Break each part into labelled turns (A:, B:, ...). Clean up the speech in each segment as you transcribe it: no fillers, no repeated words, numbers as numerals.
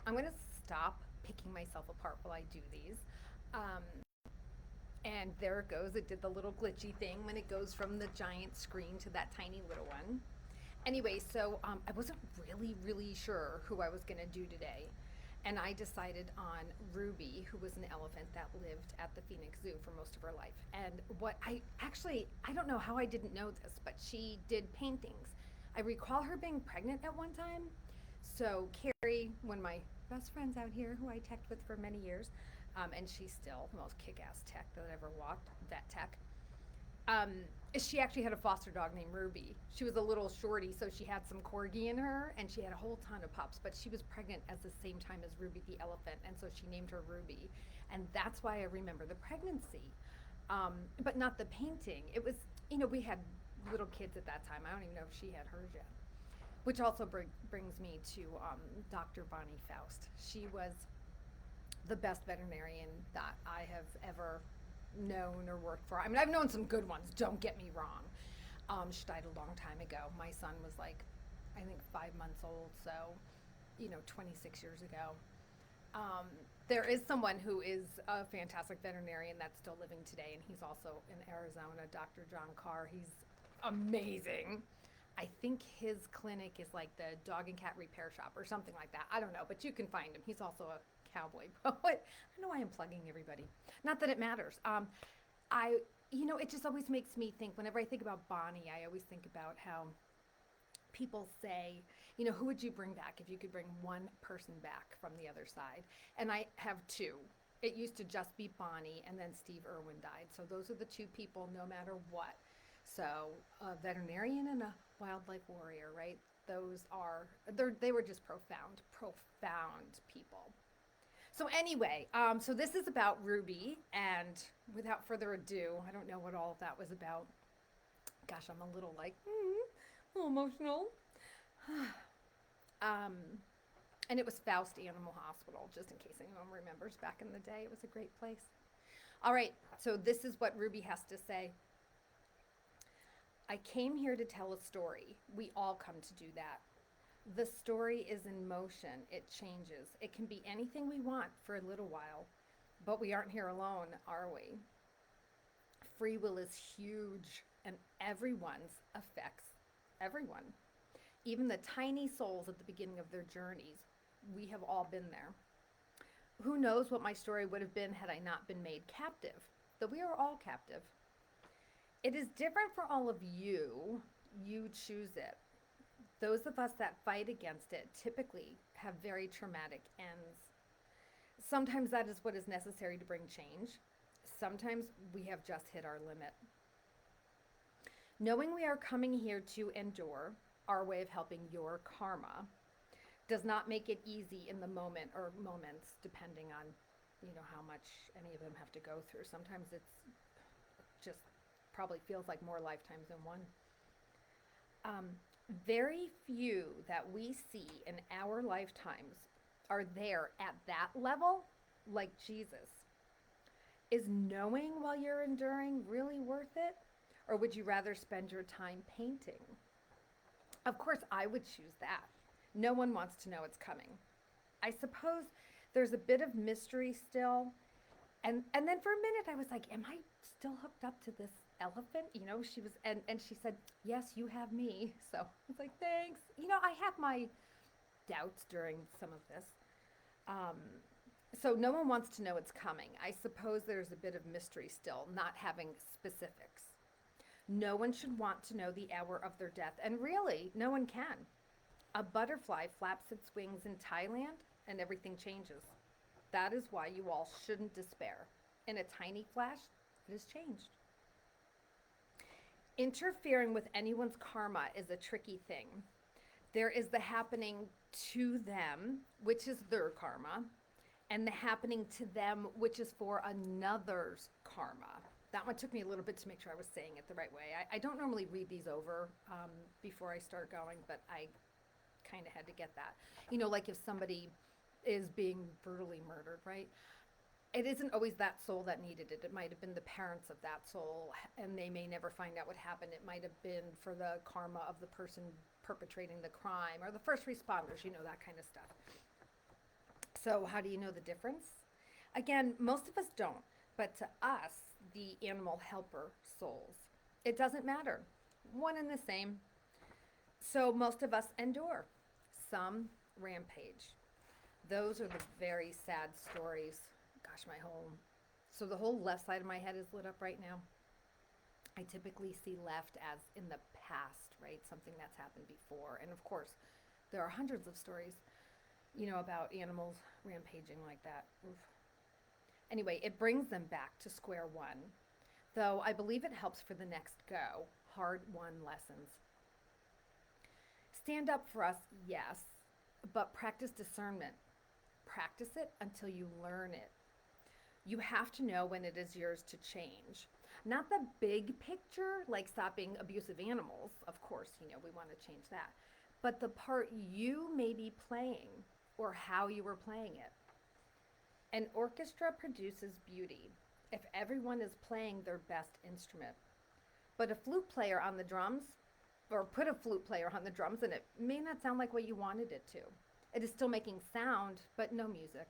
A: I'm going to stop picking myself apart while I do these. Um, and there it goes. It did the little glitchy thing when it goes from the giant screen to that tiny little one. Anyway, so I wasn't really sure who I was going to do today. And I decided on Ruby, who was an elephant that lived at the Phoenix Zoo for most of her life. And what I actually, I don't know how I didn't know this, but she did paintings. I recall her being pregnant at one time. So Carrie, one of my best friends out here, who I teched with for many years, and she's still the most kick-ass tech that ever walked, vet tech. She actually had a foster dog named Ruby. She was a little shorty, so she had some corgi in her, and she had a whole ton of pups. But she was pregnant at the same time as Ruby the elephant, and so she named her Ruby, and that's why I remember the pregnancy, but not the painting. It was, we had little kids at that time. I don't even know if she had hers yet. Which also brings me to Dr. Bonnie Faust. She was the best veterinarian that I have ever known or worked for. I mean, I've known some good ones, don't get me wrong. She died a long time ago. My son was like, I think 5 months old, so, 26 years ago. Um, there is someone who is a fantastic veterinarian that's still living today, and he's also in Arizona, Dr. John Carr. He's amazing. I think his clinic is like the dog and cat repair shop or something like that. I don't know, but you can find him. He's also a cowboy poet. I know I am plugging everybody. Not that it matters. I, it just always makes me think, whenever I think about Bonnie, I always think about how people say, who would you bring back if you could bring one person back from the other side? And I have two. It used to just be Bonnie, and then Steve Irwin died. So those are the two people, no matter what. So a veterinarian and a wildlife warrior, right? They were just profound people. So anyway, so this is about Ruby, and without further ado, I don't know what all of that was about. Gosh, I'm a little like, a little emotional. Um, and it was Faust Animal Hospital, just in case anyone remembers back in the day. It was a great place. All right, so this is what Ruby has to say. I came here to tell a story. We all come to do that. The story is in motion, it changes. It can be anything we want for a little while, but we aren't here alone, are we? Free will is huge, and everyone's affects everyone. Even the tiny souls at the beginning of their journeys. We have all been there. Who knows what my story would have been had I not been made captive? Though we are all captive. It is different for all of you. You choose it. Those of us that fight against it typically have very traumatic ends. Sometimes that is what is necessary to bring change. Sometimes we have just hit our limit. Knowing we are coming here to endure, our way of helping your karma, does not make it easy in the moment or moments, depending on, how much any of them have to go through. Sometimes it's just probably feels like more lifetimes than one. Very few that we see in our lifetimes are there at that level, like Jesus. Is knowing while you're enduring really worth it? Or would you rather spend your time painting? Of course, I would choose that. No one wants to know it's coming. I suppose there's a bit of mystery still. And then for a minute I was like, am I still hooked up to this elephant? She was and she said, "Yes, you have me." So I was like, "Thanks." I have my doubts during some of this. So no one wants to know it's coming. I suppose there's a bit of mystery still, not having specifics. No one should want to know the hour of their death, and really, no one can. A butterfly flaps its wings in Thailand and everything changes. That is why you all shouldn't despair. In a tiny flash, it has changed. Interfering with anyone's karma is a tricky thing. There is the happening to them, which is their karma, and the happening to them, which is for another's karma. That one took me a little bit to make sure I was saying it the right way. I don't normally read these over before I start going, but I kind of had to get that. Like if somebody is being brutally murdered, right? It isn't always that soul that needed it. It might have been the parents of that soul, and they may never find out what happened. It might have been for the karma of the person perpetrating the crime or the first responders, that kind of stuff. So, how do you know the difference? Again, most of us don't, but to us, the animal helper souls, it doesn't matter. One and the same. So, most of us endure. Some rampage. Those are the very sad stories. Gosh, the whole left side of my head is lit up right now. I typically see left as in the past, right? Something that's happened before. And of course, there are hundreds of stories, about animals rampaging like that. Oof. Anyway, it brings them back to square one, though I believe it helps for the next go, hard won lessons. Stand up for us, yes, but practice discernment. Practice it until you learn it. You have to know when it is yours to change. Not the big picture, like stopping abusive animals. Of course, we want to change that. But the part you may be playing or how you were playing it. An orchestra produces beauty if everyone is playing their best instrument. But a flute player on the drums, or put a flute player on the drums, and it may not sound like what you wanted it to. It is still making sound, but no music.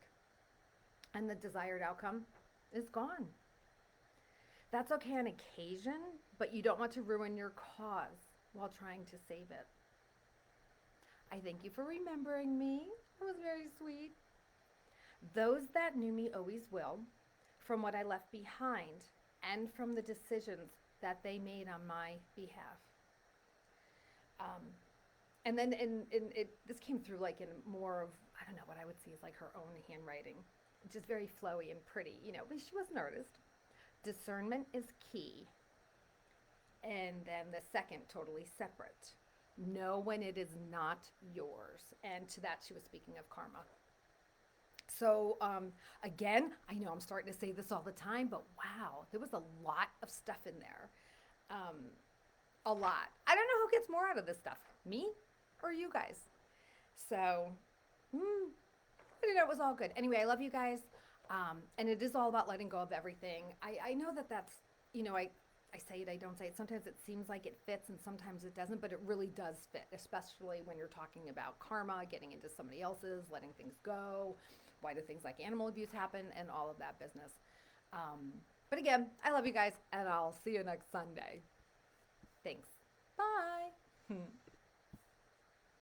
A: And the desired outcome is gone. That's okay on occasion, but you don't want to ruin your cause while trying to save it. I thank you for remembering me. It was very sweet. Those that knew me always will, from what I left behind and from the decisions that they made on my behalf. Um, and then this came through like in more of, I don't know, what I would see as like her own handwriting, just very flowy and pretty, but she was an artist. Discernment is key. And then the second, totally separate. Know when it is not yours. And to that, she was speaking of karma. So, again, I know I'm starting to say this all the time, but wow, there was a lot of stuff in there. Um, a lot. I don't know who gets more out of this stuff, me or you guys. So, it was all good. Anyway, I love you guys. And it is all about letting go of everything. I know that's, I say it, I don't say it. Sometimes it seems like it fits and sometimes it doesn't, but it really does fit, especially when you're talking about karma, getting into somebody else's, letting things go. Why do things like animal abuse happen and all of that business? But again, I love you guys and I'll see you next Sunday. Thanks. Bye.